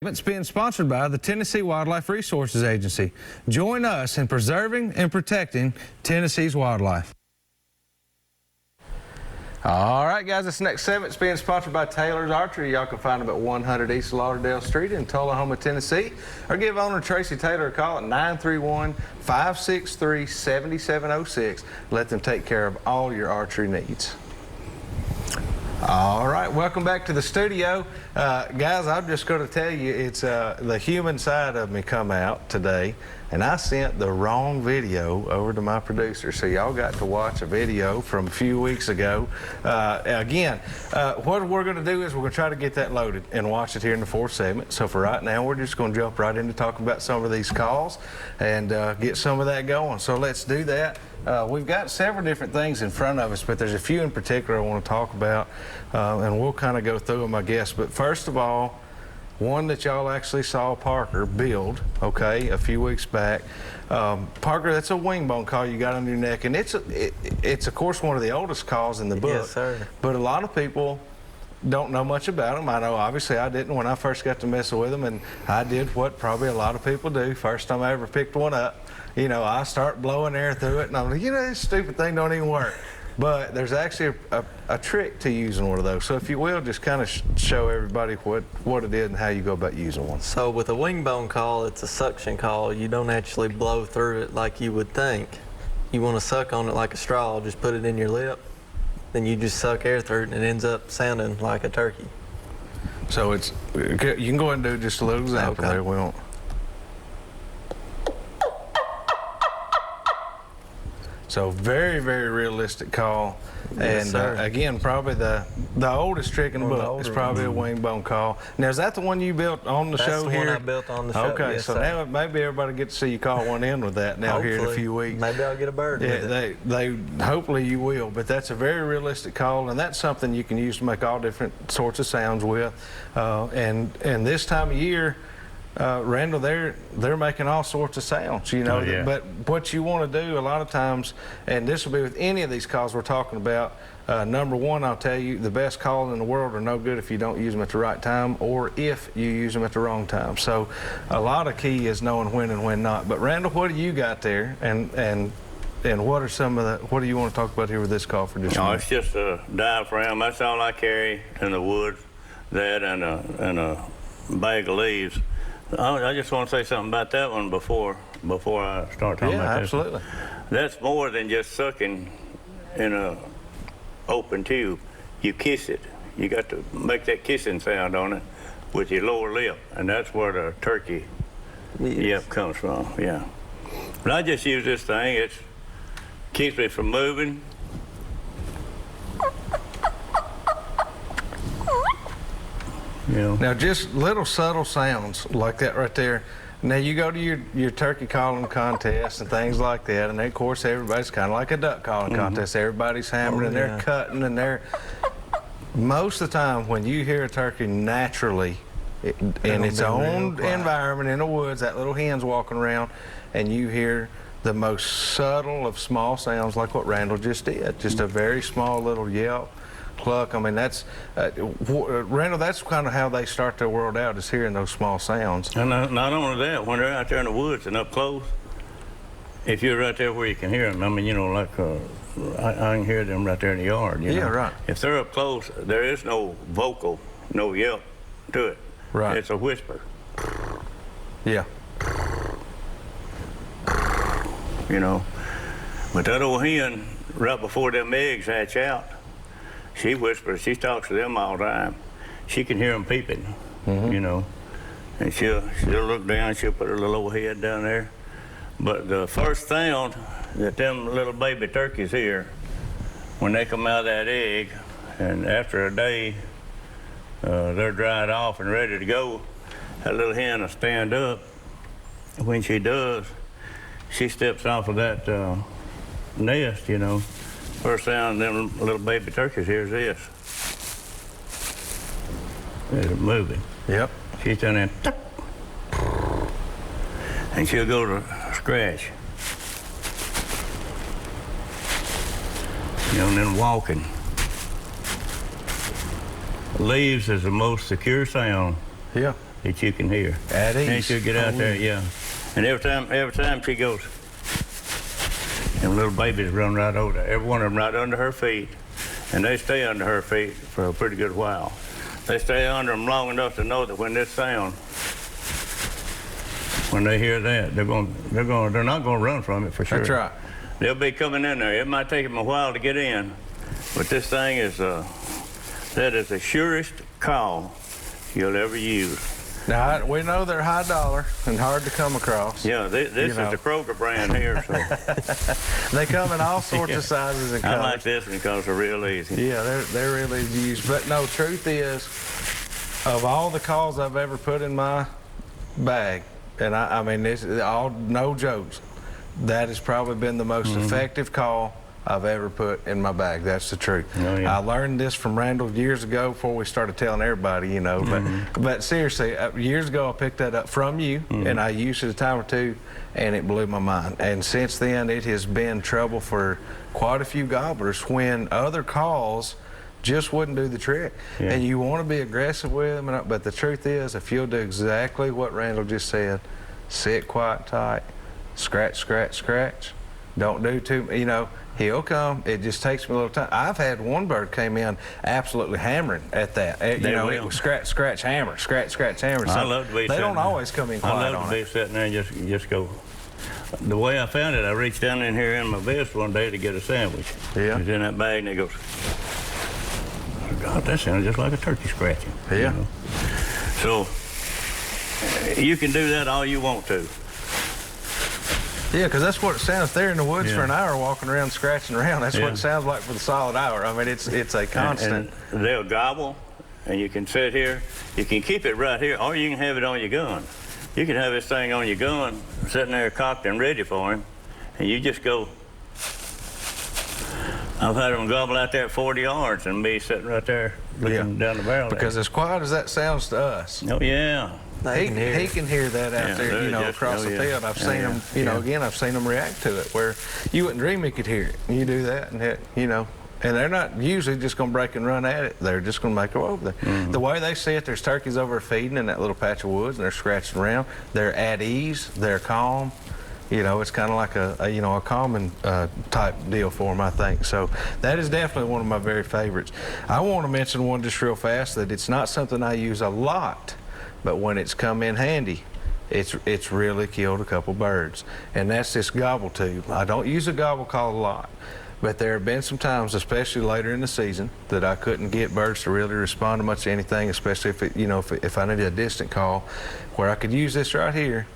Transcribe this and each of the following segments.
It's being sponsored by the Tennessee Wildlife Resources Agency. Join us in preserving and protecting Tennessee's wildlife. All right, guys, this next segment's being sponsored by Taylor's Archery. Y'all can find them at 100 East Lauderdale Street in Tullahoma, Tennessee, or give owner Tracy Taylor a call at 931-563-7706. Let them take care of all your archery needs. All right, welcome back to the studio. Guys, I'm just going to tell you, it's the human side of me come out today, and I sent the wrong video over to my producer, so y'all got to watch a video from a few weeks ago. What we're going to do is we're going to try to get that loaded and watch it here in the fourth segment. So for right now, we're just going to jump right into talking about some of these calls and get some of that going. So let's do that. We've got several different things in front of us, but there's a few in particular I want to talk about, and we'll kind of go through them, I guess. But first of all, one that y'all actually saw Parker build, okay, a few weeks back. Parker, that's a wing bone call you got on your neck, and it's of course one of the oldest calls in the book. Yes, sir. But a lot of people don't know much about them. I know, obviously, I didn't when I first got to messing with them, and I did what probably a lot of people do. First time I ever picked one up, you know, I start blowing air through it, and I'm like, you know, this stupid thing don't even work. But there's actually a trick to using one of those. So if you will, just kind of show everybody what it is and how you go about using one. So with a wing bone call, it's a suction call. You don't actually blow through it like you would think. You want to suck on it like a straw, just put it in your lip, then you just suck air through it and it ends up sounding like a turkey. So you can go ahead and do just a little example there. We won't. So very, very realistic call. Yes, and again, probably the oldest trick in the book is probably a wing bone call. Now, is that the one you built on the show here? That's the one I built on the show. Okay, yes, so sir. now maybe everybody gets to see you call one in with that now here in a few weeks. Maybe I'll get a bird with it. Hopefully you will, but that's a very realistic call, and that's something you can use to make all different sorts of sounds with. And this time of year, Randall, they're making all sorts of sounds, you know. But what you want to do a lot of times, and this will be with any of these calls we're talking about, number one, I'll tell you, the best calls in the world are no good if you don't use them at the right time or if you use them at the wrong time. So a lot of key is knowing when and when not. But Randall, what do you got there, and what are some of the, what do you want to talk about here with this call for just a minute? It's just a diaphragm. That's all I carry in the woods, that and a bag of leaves. I just want to say something about that one before I start talking about this. Yeah, absolutely. That's more than just sucking in a open tube. You kiss it. You got to make that kissing sound on it with your lower lip, and that's where the turkey yep comes from. Yeah. But I just use this thing. It keeps me from moving. You know. Now, just little subtle sounds like that right there. Now, you go to your turkey calling contest and things like that, and then, of course, everybody's kind of like a duck calling contest. Everybody's hammering and they're cutting and they're... Most of the time, when you hear a turkey naturally in its own environment in the woods, that little hen's walking around, and you hear the most subtle of small sounds like what Randall just did. Just a very small little yelp. Cluck. I mean, that's Randall, that's kind of how they start their world out, is hearing those small sounds. And not only that, when they're out there in the woods and up close, if you're right there where you can hear them, I mean, you know, like I can hear them right there in the yard. You know? Right. If they're up close, there is no vocal, no yelp to it. Right. It's a whisper. Yeah. You know, but that old hen, right before them eggs hatch out, she whispers, she talks to them all the time. She can hear them peeping, you know. And she'll look down, she'll put her little old head down there. But the first sound that them little baby turkeys hear when they come out of that egg, and after a day, they're dried off and ready to go, that little hen will stand up. When she does, she steps off of that nest, you know. First sound them little baby turkeys hear is this. They're moving. Yep. She's done that, and she'll go to scratch. You know, and then walking. Leaves is the most secure sound Yeah. that you can hear. At ease. And she'll get out there, yeah. And every time she goes, them little babies run right over there. Every one of them right under her feet, and they stay under her feet for a pretty good while. They stay under them long enough to know that when this sound, when they hear that, they're not gonna run from it for sure. That's right. They'll be coming in there. It might take them a while to get in, but this thing is that is the surest call you'll ever use. Now, we know they're high dollar and hard to come across. Yeah, this is the Kroger brand here, so. They come in all sorts of sizes and colors. I like this one because they're real easy. Yeah, they're really easy to use. But no, truth is, of all the calls I've ever put in my bag, and I mean, this is all no jokes, that has probably been the most effective call I've ever put in my bag. That's the truth. Oh, yeah. I learned this from Randall years ago before we started telling everybody, you know. But seriously, years ago I picked that up from you, and I used it a time or two, and it blew my mind. And since then, it has been trouble for quite a few gobblers when other calls just wouldn't do the trick. Yeah. And you want to be aggressive with them, but the truth is, if you'll do exactly what Randall just said, sit quiet, tight, scratch, scratch, scratch, don't do too, you know, he'll come. It just takes me a little time. I've had one bird came in absolutely hammering at that. You know, it was scratch, scratch, hammer, scratch, scratch, hammer. So I love to be they don't sitting always come in quiet I love on to be it. sitting there and just go. The way I found it, I reached down in here in my vest one day to get a sandwich. Yeah. It was in that bag, and it goes, oh, God, that sounds just like a turkey scratching. Yeah. You know? So you can do that all you want to. Yeah, because that's what it sounds there in the woods Yeah. for an hour walking around, scratching around. That's Yeah. what it sounds like for the solid hour. I mean, it's a constant. And they'll gobble, and you can sit here. You can keep it right here, or you can have it on your gun. You can have this thing on your gun, sitting there cocked and ready for him, and you just go. I've had them gobble out there at 40 yards and me sitting right there looking down the barrel. Because as quiet as that sounds to us, Oh, yeah. he can hear that out Yeah, there, they're you know, just- across oh, the yeah. field. I've Yeah, seen yeah. them, you know, Yeah. again, I've seen them react to it where you wouldn't dream he could hear it. You do that and hit, you know, and they're not usually just going to break and run at it. They're just going to make it over there. The way they see it, there's turkeys over feeding in that little patch of woods and they're scratching around. They're at ease. They're calm. You know, it's kind of like a you know, a common type deal for them, I think. So that is definitely one of my very favorites. I want to mention one just real fast that it's not something I use a lot, but when it's come in handy, it's really killed a couple birds. And that's this gobble tube. I don't use a gobble call a lot, but there have been some times, especially later in the season, that I couldn't get birds to really respond to much of anything, especially if it, you know, if I needed a distant call, where I could use this right here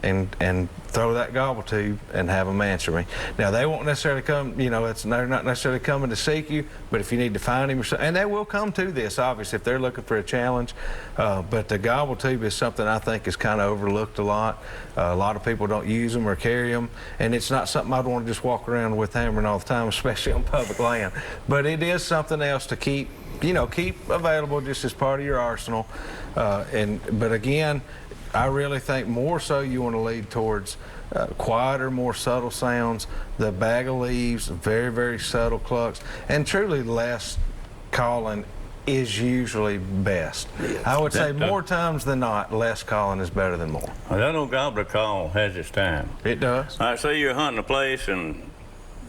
and throw that gobble tube and have them answer me. Now they won't necessarily come, you know, they're not necessarily coming to seek you, but if you need to find him or something, and they will come to this obviously if they're looking for a challenge. But the gobble tube is something I think is kind of overlooked a lot. A lot of people don't use them or carry them, and it's not something I'd want to just walk around with hammering all the time, especially on public land. But it is something else to keep, you know, keep available just as part of your arsenal. But again, I really think more so you want to lead towards quieter, more subtle sounds, the bag of leaves, very, very subtle clucks, and truly less calling is usually best. I would say more times than not, less calling is better than more. Well, that old gobbler call has its time. It does. All right, say you're hunting a place and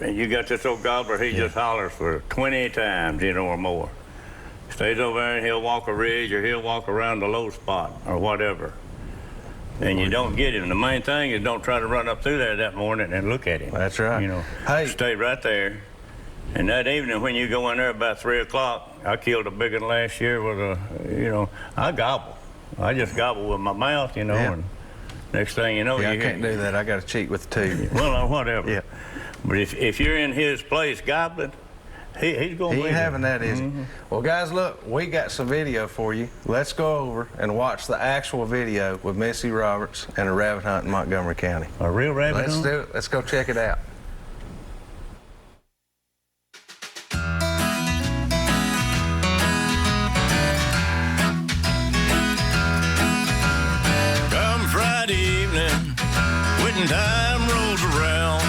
you got this old gobbler, he just hollers for 20 times, you know, or more. Stays over there and he'll walk a ridge or he'll walk around the low spot or whatever. And you don't get him. The main thing is don't try to run up through there that morning and look at him. That's right. You know, Hey. stay right there. And that evening when you go in there about 3 o'clock, I killed a big one last year with a, you know, I gobble. I just gobble with my mouth, you know, Yeah. and next thing you know, Yeah, I you can't do that. I got to cheat with the tube. Well, whatever. Yeah. But if you're in his place gobbling, he's going to He be ain't there. having that, is he? Well, guys, look, we got some video for you. Let's go over and watch the actual video with Missy Roberts and a rabbit hunt in Montgomery County. A real rabbit Let's hunt? do it. Let's go check it out. Come Friday evening, quitting time rolls around.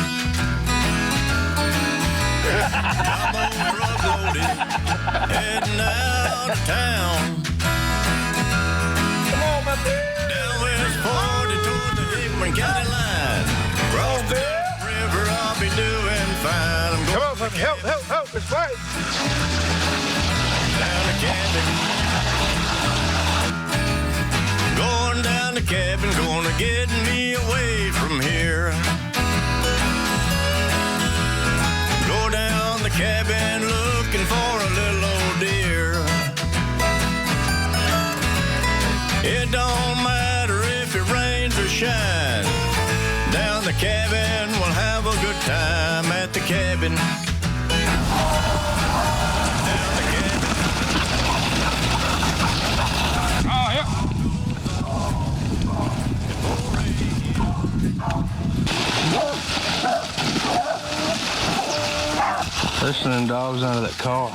I'm on truck loaded, heading out of town. Come on, my Down West 40 toward the Hickman County line. Cross the river, I'll be doing fine. I'm Come going on, puppy. Help. It's right. down the cabin. Going down the cabin, gonna get me away from here. Go down the cabin looking for a little old deer. It don't matter if it rains or shines. Down the cabin, we'll have a good time at the cabin. Down the cabin. Oh, yeah. Listening to dogs under that car.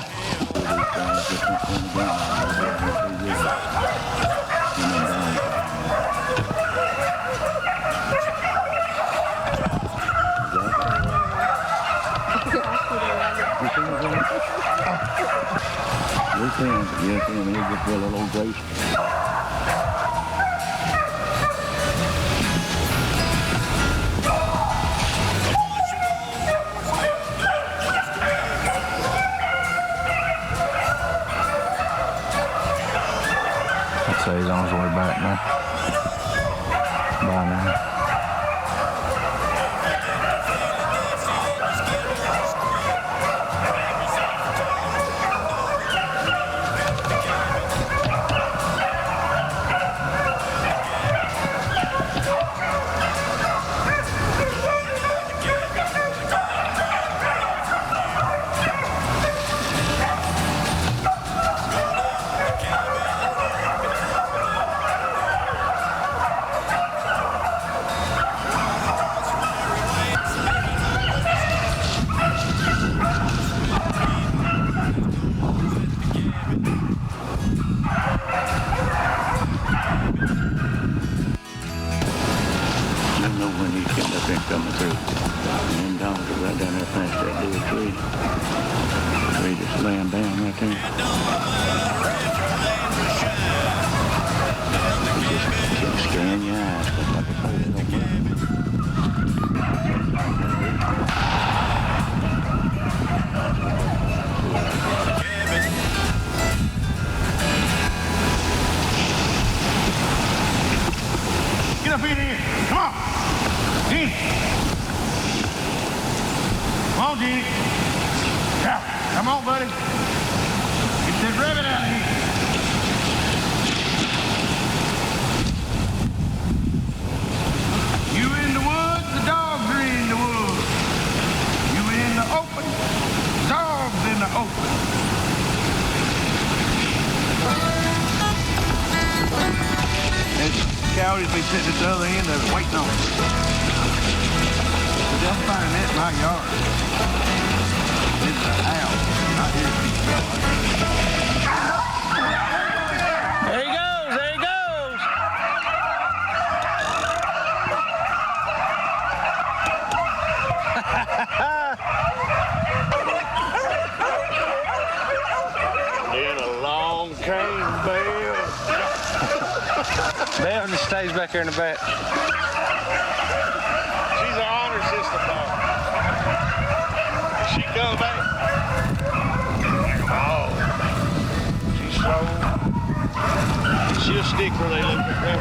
Yes, and he'll just feel a little grace. I'd say he's on his way back now. Bye now. Coming through. And them dogs are right down there past that little tree. Tree just laying down right there. It just scaring your eyes, but like I say, they don't move. Get up in here. Come on. Gene. Come on, Gene. Yeah. Come on, buddy. Get this rabbit out of here. You in the woods, the dogs are in the woods. You in the open, dogs in the open. Coyotes be sitting at the other end of it waiting on us. But they'll find that in my yard. It's an owl. Not here. There he goes. There he goes. In a long cane, Bell. Bell just stays back there in the back. She's an honor system dog. She comes back. Oh, she's slow. She'll stick where they look at her.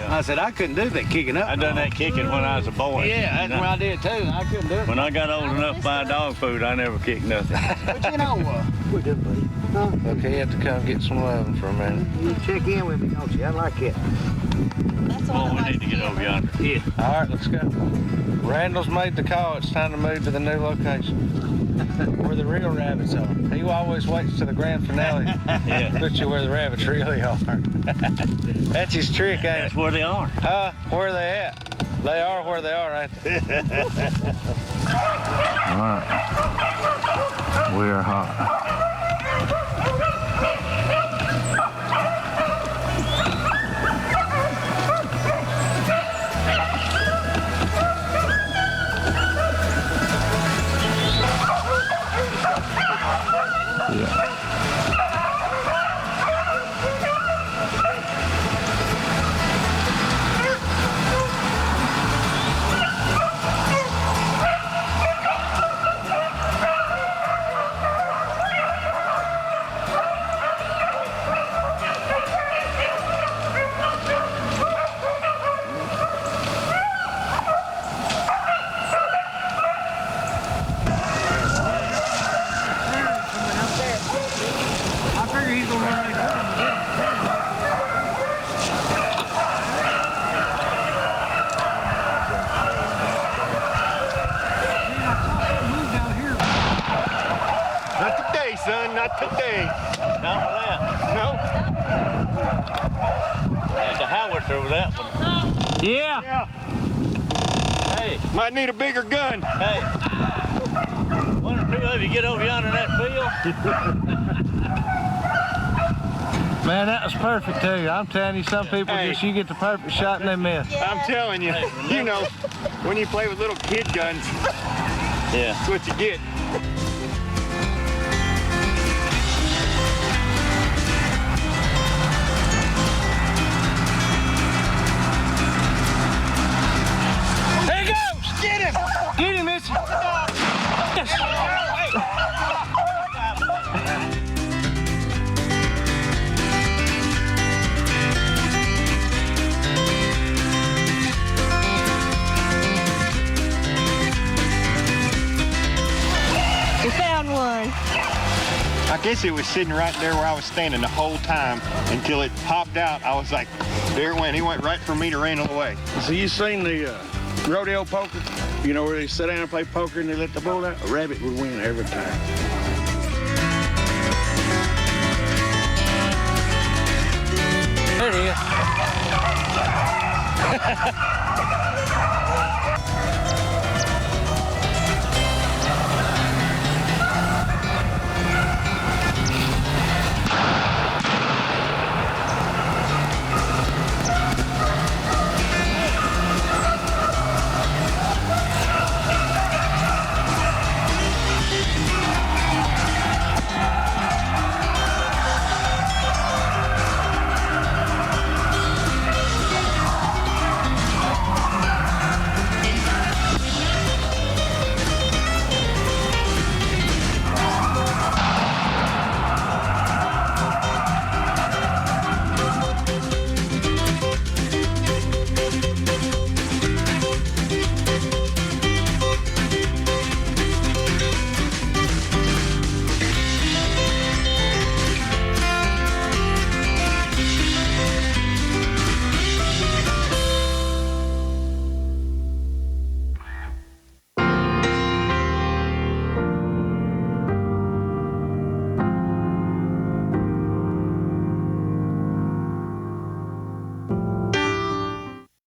I said, I couldn't do that kicking up. I done that kicking when I was a boy. Yeah, that's what I did too. I couldn't do it. When I got old enough to buy dog food, I never kicked nothing. But you know, we're good, buddy. Huh? Okay, you have to come get some loving for a minute. You check in with me, don't you? I like it. That's all Oh, we I need to get over yonder. Yeah. All right, let's go. Randall's made the call. It's time to move to the new location. where the real rabbits are. He always waits to the grand finale. Yeah. Put you where the rabbits really are. That's his trick, ain't That's it? where they are. Where they at? They are where they are, ain't they? All right. We are hot. Son, not today. Not for that. No. Had the howitzer with that one. Yeah. Hey, Might need a bigger gun. hey. One or two of you get over yonder in that field. Man, that was perfect too. I'm telling you, some people Hey. you get the perfect shot and they miss. I'm telling you, you know, when you play with little kid guns, Yeah. that's what you get. There he goes! Get him! Get him, Missy! Yes! We found one. I guess it was sitting right there where I was standing the whole time until it popped out. I was like, there it went. He went right for me to Randall away. So you seen the rodeo poker? You know where they sit down and play poker and they let the bull out? A rabbit would win every time. There it is.